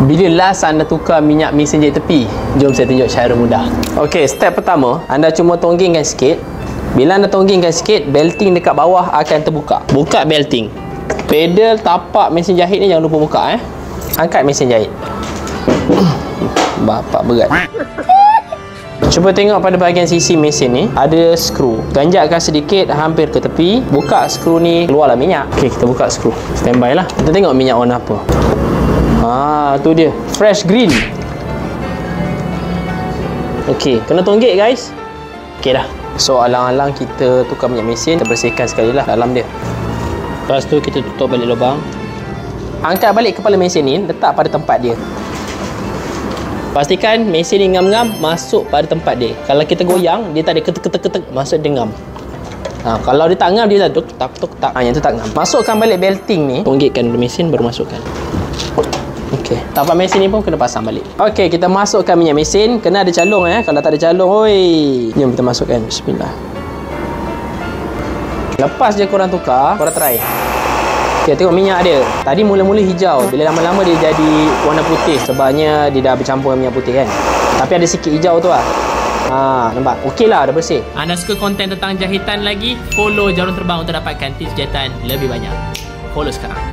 Bila last anda tukar minyak mesin jahit tepi? Jom saya tunjuk cara mudah. Okey, step pertama, anda cuma tonggingkan sikit. Bila anda tonggingkan sikit, belting dekat bawah akan terbuka. Buka belting. Pedal tapak mesin jahit ni jangan lupa buka Angkat mesin jahit. Bapak berat. Cuba tengok pada bahagian sisi mesin ni ada skru. Ganjakkan sedikit hampir ke tepi. Buka skru ni, keluarlah minyak. Okey, kita buka skru. Standby lah. Kita tengok minyak warna apa. Tu dia. Fresh green. Okey, kena tonggik guys. Okey dah. So alang-alang kita tukar minyak mesin, kita bersihkan sekali lah dalam dia. Lepas tu kita tutup balik lubang. Angkat balik kepala mesin ni, letak pada tempat dia. Pastikan mesin ni ngam-ngam masuk pada tempat dia. Kalau kita goyang, dia tak ada ketek-ketek, masuk dia ngam. Kalau dia tak ngam, dia tak tuk-tak. Yang tu tak ngam. Masukkan balik belting ni, tonggikkan mesin baru masukkan. Okey, tapak mesin ni pun kena pasang balik. Okey, kita masukkan minyak mesin. Kena ada calung Kalau tak ada calung, oi. Jom kita masukkan. Bismillah. Lepas je korang tukar, korang try. Okey, tengok minyak dia. Tadi mula-mula hijau. Bila lama-lama dia jadi warna putih. Sebabnya dia dah bercampur dengan minyak putih kan. Tapi ada sikit hijau tu lah. Nampak? Okey lah, dah bersih. Anda suka konten tentang jahitan lagi? Follow Jarum Terbang untuk dapatkan tips jahitan lebih banyak. Follow sekarang.